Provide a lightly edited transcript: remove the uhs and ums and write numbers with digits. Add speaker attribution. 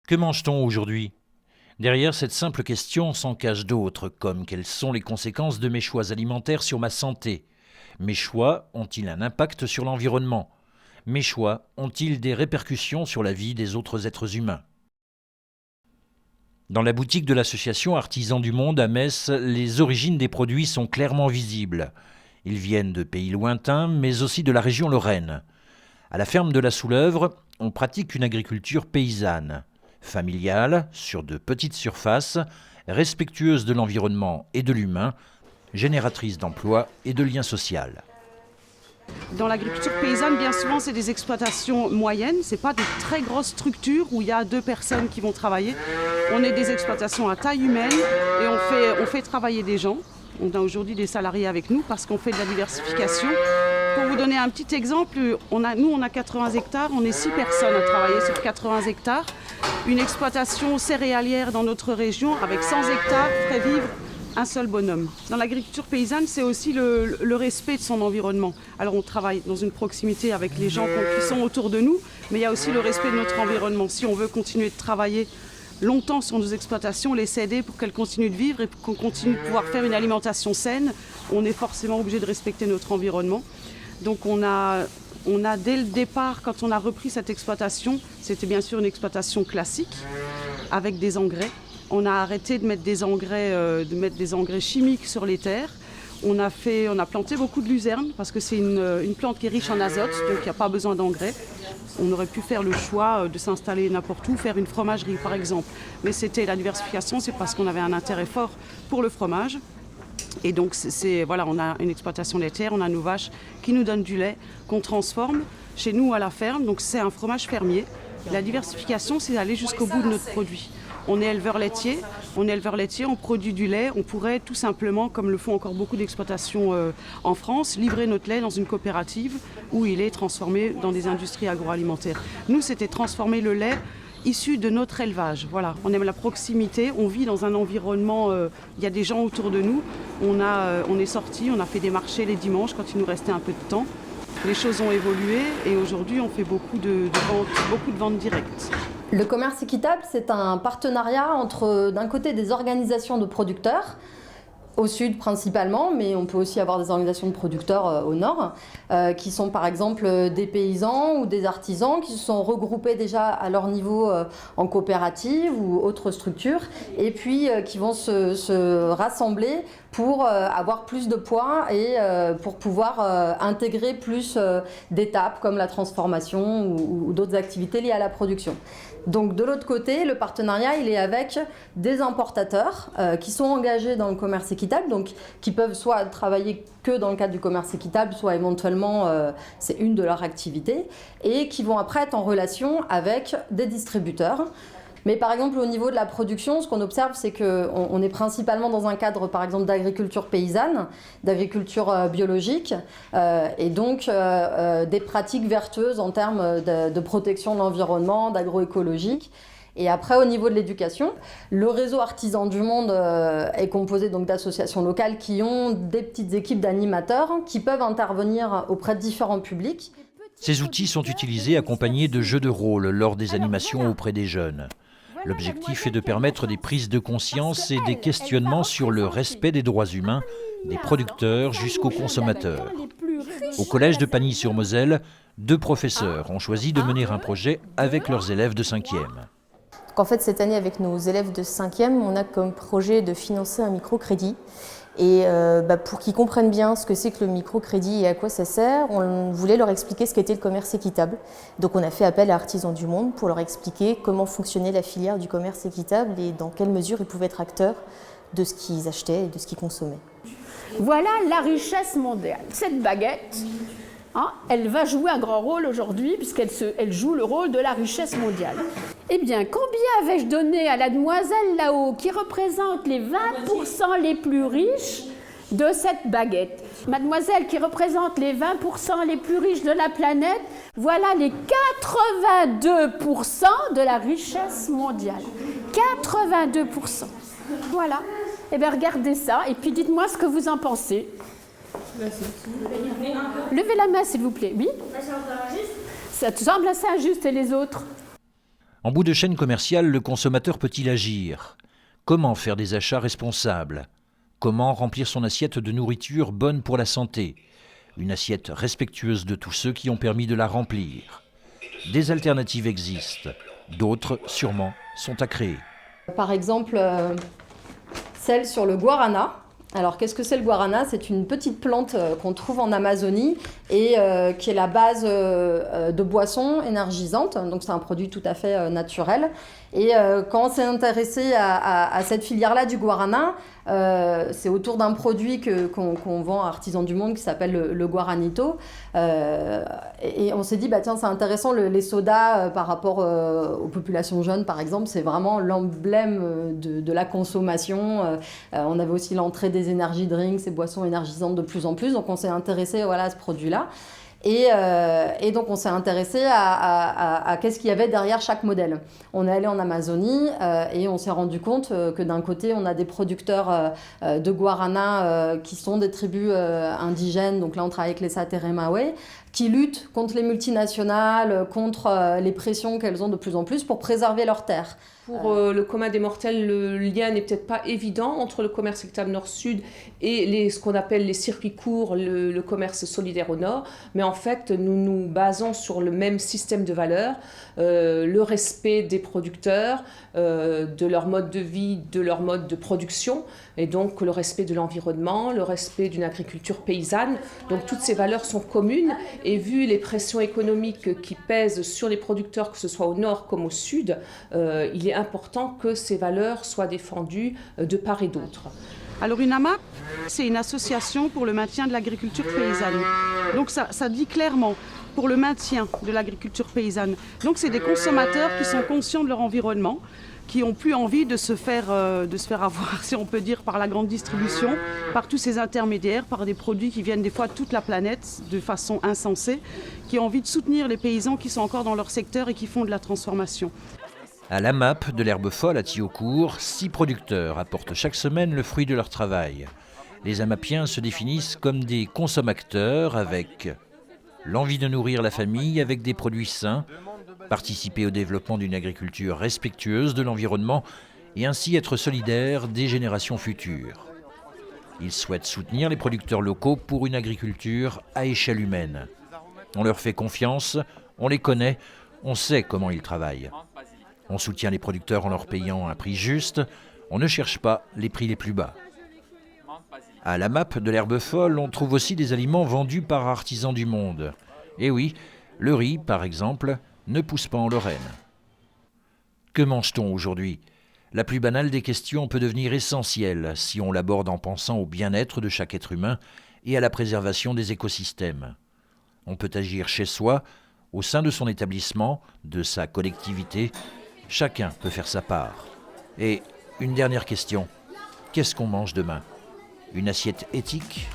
Speaker 1: Que mange-t-on aujourd'hui ? Derrière cette simple question s'en cachent d'autres, comme quelles sont les conséquences de mes choix alimentaires sur ma santé ? Mes choix ont-ils un impact sur l'environnement ? Mes choix ont-ils des répercussions sur la vie des autres êtres humains ? Dans la boutique de l'association Artisans du Monde à Metz, les origines des produits sont clairement visibles. Ils viennent de pays lointains, mais aussi de la région Lorraine. À la ferme de la Soulèvre, on pratique une agriculture paysanne, familiale, sur de petites surfaces, respectueuse de l'environnement et de l'humain, génératrice d'emplois et de liens sociaux.
Speaker 2: Dans l'agriculture paysanne, bien souvent, c'est des exploitations moyennes. Ce n'est pas des très grosses structures où il y a 2 personnes qui vont travailler. On est des exploitations à taille humaine et on fait travailler des gens. On a aujourd'hui des salariés avec nous parce qu'on fait de la diversification. Pour vous donner un petit exemple, on a 80 hectares, on est 6 personnes à travailler sur 80 hectares. Une exploitation céréalière dans notre région avec 100 hectares ferait vivre un seul bonhomme. Dans l'agriculture paysanne, c'est aussi le respect de son environnement. Alors on travaille dans une proximité avec les gens qui sont autour de nous, mais il y a aussi le respect de notre environnement. Si on veut continuer de travailler longtemps sur nos exploitations, les aider pour qu'elles continuent de vivre et qu'on continue de pouvoir faire une alimentation saine, on est forcément obligé de respecter notre environnement. Donc on a dès le départ, quand on a repris cette exploitation, c'était bien sûr une exploitation classique avec des engrais. On a arrêté de mettre des engrais chimiques sur les terres. On a planté beaucoup de luzerne parce que c'est une plante qui est riche en azote, donc il n'y a pas besoin d'engrais. On aurait pu faire le choix de s'installer n'importe où, faire une fromagerie par exemple. Mais c'était la diversification, c'est parce qu'on avait un intérêt fort pour le fromage. Et donc on a une exploitation laitière, on a nos vaches qui nous donnent du lait qu'on transforme chez nous à la ferme. Donc c'est un fromage fermier. La diversification, c'est d'aller jusqu'au bout de notre produit. On est éleveur laitier, on produit du lait. On pourrait tout simplement, comme le font encore beaucoup d'exploitations en France, livrer notre lait dans une coopérative où il est transformé dans des industries agroalimentaires. Nous, c'était transformer le lait issu de notre élevage. Voilà, on aime la proximité, on vit dans un environnement, il y a des gens autour de nous. On est sortis, on a fait des marchés les dimanches quand il nous restait un peu de temps. Les choses ont évolué et aujourd'hui, on fait beaucoup de ventes directes.
Speaker 3: Le commerce équitable, c'est un partenariat entre, d'un côté, des organisations de producteurs, au sud principalement, mais on peut aussi avoir des organisations de producteurs au nord, qui sont par exemple des paysans ou des artisans qui se sont regroupés déjà à leur niveau en coopérative ou autre structure, et puis qui vont se rassembler pour avoir plus de poids et pour pouvoir intégrer plus d'étapes comme la transformation ou d'autres activités liées à la production. Donc de l'autre côté, le partenariat, il est avec des importateurs qui sont engagés dans le commerce équitable, donc qui peuvent soit travailler que dans le cadre du commerce équitable, soit éventuellement c'est une de leurs activités, et qui vont après être en relation avec des distributeurs. Mais par exemple, au niveau de la production, ce qu'on observe, c'est qu'on est principalement dans un cadre, par exemple, d'agriculture paysanne, d'agriculture biologique, et donc des pratiques vertueuses en termes de protection de l'environnement, d'agroécologique. Et après, au niveau de l'éducation, le réseau Artisans du Monde est composé donc d'associations locales qui ont des petites équipes d'animateurs qui peuvent intervenir auprès de différents publics.
Speaker 1: Ces outils sont utilisés accompagnés de jeux de rôle lors des animations auprès des jeunes. L'objectif est de permettre des prises de conscience et des questionnements sur le respect des droits humains, des producteurs jusqu'aux consommateurs. Au collège de Pagny-sur-Moselle, 2 professeurs ont choisi de mener un projet avec leurs élèves de 5e.
Speaker 4: En fait, cette année, avec nos élèves de 5e, on a comme projet de financer un microcrédit. Et pour qu'ils comprennent bien ce que c'est que le microcrédit et à quoi ça sert, on voulait leur expliquer ce qu'était le commerce équitable. Donc on a fait appel à Artisans du Monde pour leur expliquer comment fonctionnait la filière du commerce équitable et dans quelle mesure ils pouvaient être acteurs de ce qu'ils achetaient et de ce qu'ils consommaient.
Speaker 5: Voilà la richesse mondiale. Cette baguette, elle va jouer un grand rôle aujourd'hui puisqu'elle joue le rôle de la richesse mondiale. Eh bien, combien avais-je donné à la demoiselle là-haut qui représente les 20% les plus riches de cette baguette? Mademoiselle qui représente les 20% les plus riches de la planète, voilà les 82% de la richesse mondiale. 82%. Voilà. Eh bien, regardez ça et puis dites-moi ce que vous en pensez. Levez la main, s'il vous plaît. Oui? Ça te semble assez injuste et les autres?
Speaker 1: En bout de chaîne commerciale, le consommateur peut-il agir? Comment faire des achats responsables? Comment remplir son assiette de nourriture bonne pour la santé? Une assiette respectueuse de tous ceux qui ont permis de la remplir. Des alternatives existent, d'autres, sûrement, sont à créer.
Speaker 3: Par exemple, celle sur le guarana. Alors, qu'est-ce que c'est le guarana? C'est une petite plante qu'on trouve en Amazonie et qui est la base de boissons énergisantes. Donc, c'est un produit tout à fait naturel. Et quand on s'est intéressé à cette filière-là du guarana, c'est autour d'un produit qu'on vend à Artisans du Monde qui s'appelle le Guaranito. Et on s'est dit, bah, tiens, c'est intéressant, les sodas par rapport aux populations jeunes, par exemple, c'est vraiment l'emblème de la consommation. On avait aussi l'entrée des energy drinks, ces boissons énergisantes de plus en plus. Donc, on s'est intéressé à ce produit-là. Et donc, on s'est intéressé à qu'est-ce qu'il y avait derrière chaque modèle. On est allé en Amazonie et on s'est rendu compte que d'un côté, on a des producteurs de guarana qui sont des tribus indigènes. Donc là, on travaille avec les Sateremawé, qui luttent contre les multinationales, contre les pressions qu'elles ont de plus en plus pour préserver leurs terres.
Speaker 6: Pour le commun des mortels, le lien n'est peut-être pas évident entre le commerce équitable nord-sud et ce qu'on appelle les circuits courts, le commerce solidaire au nord. Mais en fait, nous nous basons sur le même système de valeurs, le respect des producteurs, de leur mode de vie, de leur mode de production, et donc le respect de l'environnement, le respect d'une agriculture paysanne. Donc toutes ces valeurs sont communes, et vu les pressions économiques qui pèsent sur les producteurs, que ce soit au nord comme au sud, il est important que ces valeurs soient défendues de part et d'autre.
Speaker 2: Alors une AMAP, c'est une association pour le maintien de l'agriculture paysanne. Donc ça dit clairement, pour le maintien de l'agriculture paysanne. Donc c'est des consommateurs qui sont conscients de leur environnement, qui n'ont plus envie de se faire avoir, si on peut dire, par la grande distribution, par tous ces intermédiaires, par des produits qui viennent des fois de toute la planète de façon insensée, qui ont envie de soutenir les paysans qui sont encore dans leur secteur et qui font de la transformation.
Speaker 1: À l'AMAP de l'herbe folle à Thiaucourt, 6 producteurs apportent chaque semaine le fruit de leur travail. Les Amapiens se définissent comme des consommateurs avec l'envie de nourrir la famille avec des produits sains, participer au développement d'une agriculture respectueuse de l'environnement et ainsi être solidaires des générations futures. Ils souhaitent soutenir les producteurs locaux pour une agriculture à échelle humaine. On leur fait confiance, on les connaît, on sait comment ils travaillent. On soutient les producteurs en leur payant un prix juste, on ne cherche pas les prix les plus bas. À l'AMAP de l'herbe folle, on trouve aussi des aliments vendus par Artisans du Monde. Et oui, le riz, par exemple, ne pousse pas en Lorraine. Que mange-t-on aujourd'hui? La plus banale des questions peut devenir essentielle si on l'aborde en pensant au bien-être de chaque être humain et à la préservation des écosystèmes. On peut agir chez soi, au sein de son établissement, de sa collectivité. Chacun peut faire sa part. Et une dernière question. Qu'est-ce qu'on mange demain? Une assiette éthique